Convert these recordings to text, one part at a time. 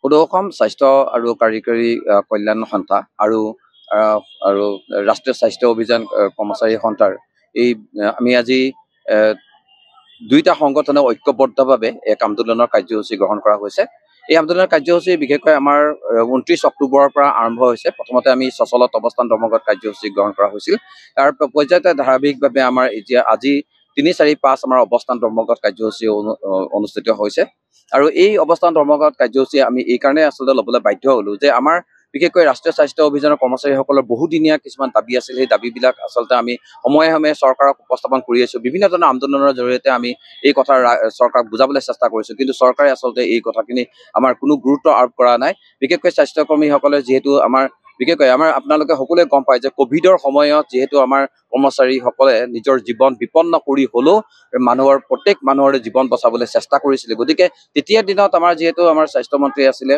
সদৌ অসম স্বাস্থ্য আৰু কাৰিকৰী কল্যাণ সন্থা আৰু ৰাষ্ট্ৰীয় স্বাস্থ্য অভিযান কৰ্মচাৰী সন্থাৰ এই আমি আজি দুইটা সংগঠনে ঐক্যবদ্ধভাৱে এক আন্দোলনৰ কাৰ্যসূচী গ্ৰহণ কৰা হৈছে। এই আন্দোলনৰ কাৰ্যসূচী বিশেষকৈ আমাৰ 29 অক্টোবৰৰ পৰা আৰম্ভ হৈছে। প্ৰথমতে আমি সচলত অৱস্থান ধৰ্মঘট কাৰ্যসূচী গ্ৰহণ কৰা হৈছিল। তাৰ পৰ্যায়তে ধাৰাবাহিকভাৱে আমাৰ এতিয়া আজি 3, 4, 5 আমাৰ অৱস্থান ধৰ্মঘট কাৰ্যসূচী অনুষ্ঠিত হৈছে। আৰু এই অৱস্থান ধৰ্মঘট কাৰ্যসূচী আমি এই কাৰণে আচলতে ল'বলৈ বাধ্য হ'লো যে আমাৰ বিশেষকৈ ৰাষ্ট্ৰীয় স্বাস্থ্য অভিযানৰ কৰ্মচাৰীসকলৰ বহুদিনীয়া কিছুমান দাবী আছিল। সেই দাবীবিলাক আচলতে আমি সময়ে সময়ে চৰকাৰক উপস্থাপন কৰি আছো। বিভিন্ন ধৰণৰ আন্দোলনৰ জৰিয়তে আমি এই কথা চৰকাৰক বুজাবলৈ চেষ্টা কৰিছো, কিন্তু চৰকাৰে আচলতে এই কথাখিনি আমাৰ কোনো গুৰুত্ব আৰোপ কৰা নাই। বিশেষকৈ স্বাস্থ্যকৰ্মীসকলে যিহেতু বিশেষকৈ আপোনালোকে সকলোৱে গম পায় যে কভিডৰ সময়ত যিহেতু আমাৰ কৰ্মচাৰীসকলে নিজৰ জীৱন বিপন্ন কৰি হ'লেও প্ৰত্যেক মানুহৰে জীৱন বচাবলৈ চেষ্টা কৰিছিলে। গতিকে তেতিয়াৰ দিনত যিহেতু আমাৰ স্বাস্থ্যমন্ত্ৰী আছিলে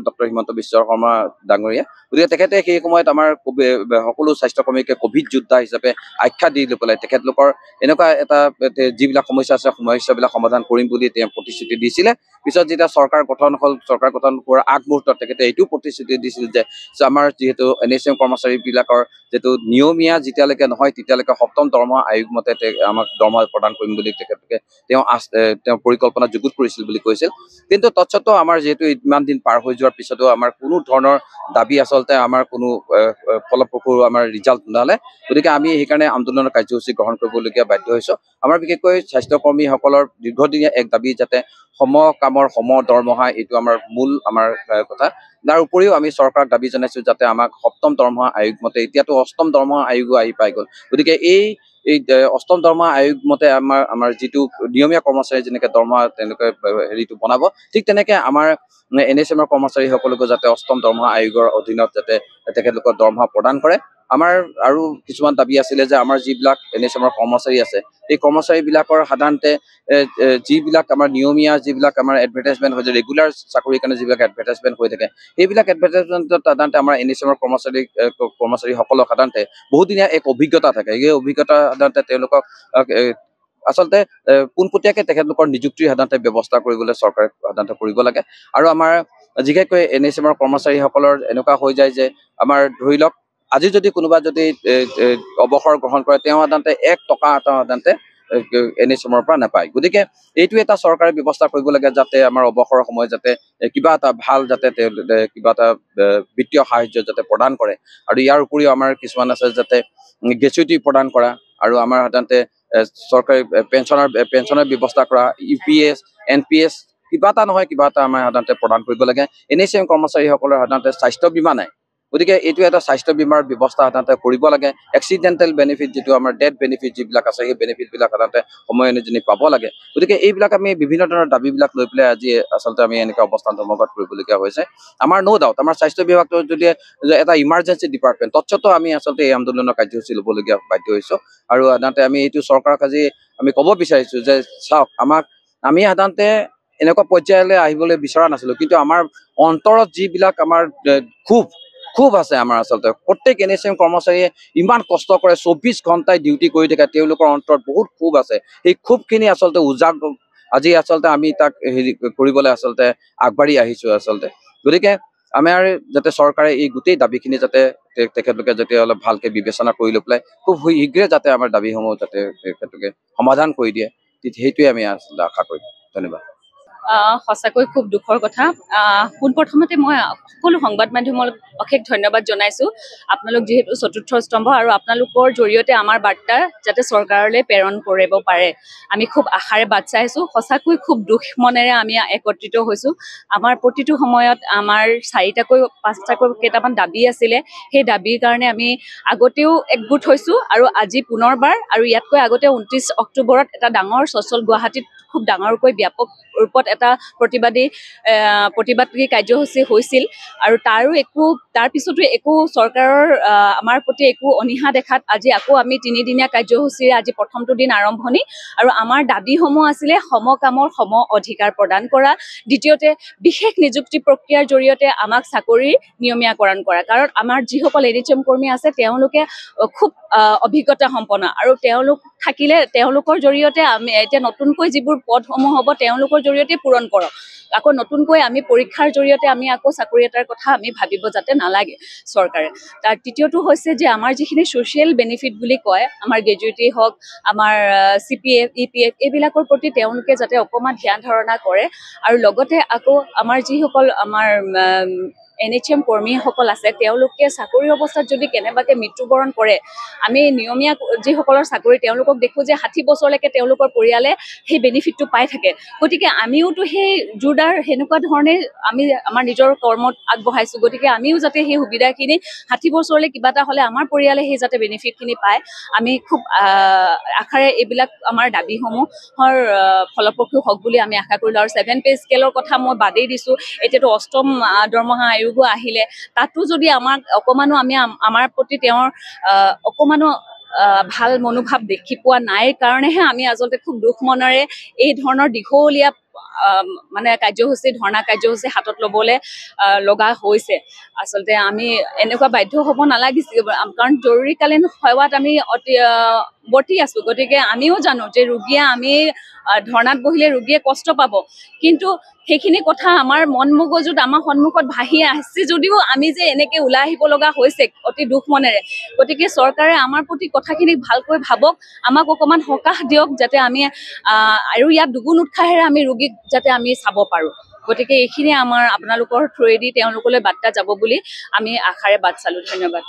ডক্টৰ হিমন্ত বিশ্ব শৰ্মা ডাঙৰীয়া। গতিকে তেখেতে সেই সময়ত আমাৰ সকলো স্বাস্থ্যকৰ্মীকে কভিড যোদ্ধা হিচাপে আখ্যা দি লৈ পেলাই তেখেতলোকৰ এনেকুৱা এটা যিবিলাক সমস্যা আছে সমস্যাবিলাক সমাধান কৰিম বুলি তেওঁ প্ৰতিশ্ৰুতি দিছিলে। পিছত যেতিয়া চৰকাৰ গঠন হ'ল, চৰকাৰ গঠন হোৱাৰ আগমুহূৰ্তত তেখেতে এইটো প্ৰতিশ্ৰুতি দিছিল যে আমাৰ যিহেতু NHM কৰ্মচাৰীবিলাকৰ যিহেতু নিয়মীয়া যেতিয়ালৈকে নহয় তেতিয়ালৈকে 7ম দৰমহা আয়োগ মতে আমাক দৰমহা প্ৰদান কৰিম বুলি তেখেতলোকে তেওঁ পৰিকল্পনা যুগুত কৰিছিল বুলি কৈছিল। কিন্তু তৎসত্ত্বেও আমাৰ যিহেতু ইমান দিন পাৰ হৈ যোৱাৰ পিছতো আমাৰ কোনো ধৰণৰ দাবী আচলতে আমাৰ কোনো ফলপ্ৰসূ আমাৰ ৰিজাল্ট নোলালে। গতিকে আমি সেইকাৰণে আন্দোলনৰ কাৰ্যসূচী গ্ৰহণ কৰিবলগীয়া বাধ্য হৈছো। আমাৰ বিশেষকৈ স্বাস্থ্যকৰ্মীসকলৰ দীৰ্ঘদিনীয়া এক দাবী যাতে সম কামৰ সম দৰমহা, এইটো আমাৰ মূল কথা। তাৰ উপৰিও আমি চৰকাৰক দাবী জনাইছো যাতে আমাক 7ম দৰমহা আয়োগ মতে, এতিয়াতো 8ম দৰমহা আয়োগো আহি পাই গ'ল। গতিকে এই 8ম দৰমহা আয়োগ মতে আমাৰ যিটো নিয়মীয়া কৰ্মচাৰী যেনেকে দৰমহা তেওঁলোকে হেৰিটো বনাব, ঠিক তেনেকে আমাৰ NHM কৰ্মচাৰীসকলকো যাতে 8ম দৰমহা আয়োগৰ অধীনত যাতে তেখেতলোকৰ দৰমহা প্ৰদান কৰে। আমাৰ আৰু কিছুমান দাবী আছিলে যে আমাৰ যিবিলাক NHM কৰ্মচাৰী আছে, এই কৰ্মচাৰীবিলাকৰ সাধাৰণতে যিবিলাক আমাৰ নিয়মীয়া যিবিলাক আমাৰ এডভাৰটাইজমেণ্ট হৈ যায়, ৰেগুলাৰ চাকৰিৰ কাৰণে যিবিলাক এডভাৰটাইজমেণ্ট হৈ থাকে, সেইবিলাক এডভাৰটাইজমেণ্টত সাধাৰণতে আমাৰ NHM কৰ্মচাৰীসকলক সাধাৰণতে বহুদিনীয়া এক অভিজ্ঞতা থাকে। এই অভিজ্ঞতা সাধাৰণতে তেওঁলোকক আচলতে পোনপটীয়াকৈ তেখেতলোকৰ নিযুক্তিৰ সাধাৰণতে ব্যৱস্থা কৰিবলৈ চৰকাৰে সাধাৰণতে কৰিব লাগে। আৰু আমাৰ বিশেষকৈ NHM কৰ্মচাৰীসকলৰ এনেকুৱা হৈ যায় যে আমাৰ ধৰি লওক আজি যদি কোনোবা যদি অৱসৰ গ্ৰহণ কৰে, তেওঁ সাধাৰণতে 1 টকা সাধাৰণতে NHM পৰা নাপায়। গতিকে এইটো এটা চৰকাৰে ব্যৱস্থা কৰিব লাগে যাতে আমাৰ অৱসৰৰ সময়ত যাতে কিবা এটা ভাল যাতে কিবা এটা বিত্তীয় সাহায্য যাতে প্ৰদান কৰে। আৰু ইয়াৰ উপৰিও আমাৰ কিছুমান আছে যাতে গ্ৰেচুইটি প্ৰদান কৰা, আৰু আমাৰ সাধাৰণতে চৰকাৰী পেঞ্চনৰ ব্যৱস্থা কৰা, UPS NPS কিবা এটা নহয় কিবা এটা আমাৰ সাধাৰণতে প্ৰদান কৰিব লাগে। NHM কৰ্মচাৰীসকলৰ সাধাৰণতে স্বাস্থ্য বীমা নাই। গতিকে এইটো এটা স্বাস্থ্য বীমাৰ ব্যৱস্থা সাধাৰণতে কৰিব লাগে। এক্সিডেণ্টেল বেনিফিট যিটো আমাৰ ডেথ বেনিফিট যিবিলাক আছে, সেই বেনিফিটবিলাক সাধাৰণতে সময় অনুযায়ী পাব লাগে। গতিকে এইবিলাক আমি বিভিন্ন ধৰণৰ দাবীবিলাক লৈ পেলাই আজি আচলতে আমি এনেকৈ অৱস্থান ধৰ্মঘট কৰিবলগীয়া হৈছে। আমাৰ ন' ডাউট আমাৰ স্বাস্থ্য বিভাগটো যদি এটা ইমাৰ্জেঞ্চি ডিপাৰ্টমেণ্ট, তৎসত্ত্বেও আমি আচলতে এই আন্দোলনৰ কাৰ্যসূচী ল'বলগীয়া বাধ্য হৈছো। আৰু সাধাৰণতে আমি এইটো চৰকাৰক আজি আমি ক'ব বিচাৰিছো যে চাওক, আমি সাধাৰণতে এনেকুৱা পৰ্যায়লৈ আহিবলৈ বিচৰা নাছিলো, কিন্তু আমাৰ অন্তৰত যিবিলাক আমাৰ খুব আছে আমাৰ আচলতে প্ৰত্যেক NHM কৰ্মচাৰীয়ে ইমান কষ্ট কৰে, 24 ঘণ্টাই ডিউটি কৰি থাকে, তেওঁলোকৰ অন্তৰত বহুত ক্ষোভ আছে। সেই ক্ষোভখিনি আচলতে আজি আচলতে আমি তাক হেৰি কৰিবলৈ আচলতে আগবাঢ়ি আহিছো আচলতে। গতিকে আমাৰ যাতে চৰকাৰে এই গোটেই দাবীখিনি যাতে তেখেতলোকে যাতে অলপ ভালকে বিবেচনা কৰি লৈ পেলাই খুব শীঘ্ৰে যাতে আমাৰ দাবীসমূহ যাতে তেখেতলোকে সমাধান কৰি দিয়ে, সেইটোৱে আমি আচলতে আশা কৰিম। ধন্যবাদ। সঁচাকৈ খুব দুখৰ কথা। পোনপ্ৰথমতে মই সকলো সংবাদ মাধ্যমক অশেষ ধন্যবাদ জনাইছো। আপোনালোক যিহেতু চতুৰ্থ স্তম্ভ, আৰু আপোনালোকৰ জৰিয়তে আমাৰ বাৰ্তা যাতে চৰকাৰলৈ প্ৰেৰণ কৰিব পাৰে, আমি খুব আশাৰে বাট চাই আছো। সঁচাকৈ খুব দুখ মনেৰে আমি একত্ৰিত হৈছো। আমাৰ প্ৰতিটো সময়ত আমাৰ 4টাকৈ 5টাকৈ কেইটামান দাবী আছিলে। সেই দাবীৰ কাৰণে আমি আগতেও একগোট হৈছো, আৰু আজি পুনৰবাৰ, আৰু ইয়াতকৈ আগতে 29 অক্টোবৰত এটা ডাঙৰ চচল গুৱাহাটীত খুব ডাঙৰকৈ ব্যাপক ৰূপত এটা প্ৰতিবাদী কাৰ্যসূচী হৈছিল। আৰু তাৰ পিছতো একো চৰকাৰৰ আমাৰ প্ৰতি একো অনীহা দেখাত আজি আকৌ আমি 3দিনীয়া কাৰ্যসূচীৰে আজি প্ৰথমটো দিন আৰম্ভণি। আৰু আমাৰ দাবীসমূহ আছিলে সম কামৰ সম অধিকাৰ প্ৰদান কৰা, দ্বিতীয়তে বিশেষ নিযুক্তি প্ৰক্ৰিয়াৰ জৰিয়তে আমাক চাকৰি নিয়মীয়াকৰণ কৰা। কাৰণ আমাৰ যিসকল NHM কৰ্মী আছে তেওঁলোকে খুব অভিজ্ঞতা সম্পন্ন, আৰু তেওঁলোক থাকিলে তেওঁলোকৰ জৰিয়তে আমি এতিয়া নতুনকৈ যিবোৰ পদসমূহ হ'ব তেওঁলোকৰ জৰিয়তে পূৰণ কৰক। আকৌ নতুনকৈ আমি পৰীক্ষাৰ জৰিয়তে আমি আকৌ চাকৰি এটাৰ কথা আমি ভাবিব যাতে নালাগে চৰকাৰে। তাৰ তৃতীয়টো হৈছে যে আমাৰ যিখিনি ছ'চিয়েল বেনিফিট বুলি কয়, আমাৰ গ্ৰেজুৱেটি হওক, আমাৰ CPF, EPF এইবিলাকৰ প্ৰতি তেওঁলোকে যাতে অকণমান ধ্যান ধাৰণা কৰে। আৰু লগতে আকৌ আমাৰ যিসকল আমাৰ NHM কৰ্মীসকল আছে, তেওঁলোকে চাকৰি অৱস্থাত যদি কেনেবাকৈ মৃত্যুবৰণ কৰে, আমি নিয়মীয়া যিসকলৰ চাকৰি তেওঁলোকক দেখোঁ যে 60 বছৰলৈকে তেওঁলোকৰ পৰিয়ালে সেই বেনিফিটটো পাই থাকে। গতিকে আমিওতো সেই জোৰদাৰ সেনেকুৱা ধৰণে আমি আমাৰ নিজৰ কৰ্মত আগবঢ়াইছোঁ। গতিকে আমিও যাতে সেই সুবিধাখিনি 60 বছৰলৈ কিবা এটা হ'লে আমাৰ পৰিয়ালে সেই যাতে বেনিফিটখিনি পায়, আমি খুব আশাৰে এইবিলাক আমাৰ দাবীসমূহৰ ফলপ্ৰসূ হওক বুলি আমি আশা কৰিলোঁ। আৰু 7 পে স্কেলৰ কথা মই বাদেই দিছোঁ। এতিয়াতো 8ম দৰমহা আয়োগো আহিলে, তাতো যদি আমাক অকণমানো আমি আমাৰ প্ৰতি তেওঁৰ অকণমানো ভাল মনোভাৱ দেখি পোৱা নাই কাৰণেহে আমি আচলতে খুব দুখ মনেৰে এই ধৰণৰ দীঘলীয়া মানে ধৰ্ণা কাৰ্যসূচী হাতত ল'বলৈ লগা হৈছে। আচলতে আমি এনেকুৱা বাধ্য হ'ব নালাগিছিল, কাৰণ জৰুৰীকালীন সেৱাত আমি বৰ্তি আছোঁ। গতিকে আমিও জানো যে ৰোগীয়ে আমি ধৰ্ণাত বহিলে ৰোগীয়ে কষ্ট পাব, কিন্তু সেইখিনি কথা আমাৰ মন মগজুত আমাৰ সন্মুখত ভাহি আছে যদিও আমি যে এনেকৈ ওলাই আহিব লগা হৈছে অতি দুখ মনেৰে। গতিকে চৰকাৰে আমাৰ প্ৰতি কথাখিনি ভালকৈ ভাবক, আমাক অকণমান সকাহ দিয়ক, যাতে আমি আৰু ইয়াত দুগুণ উৎসাহেৰে আমি ৰোগীক যাতে আমি চাব পাৰোঁ। গতিকে এইখিনিয়ে আমাৰ আপোনালোকৰ থ্ৰুৱেদি তেওঁলোকলৈ বাৰ্তা যাব বুলি আমি আশাৰে বাট চালোঁ। ধন্যবাদ।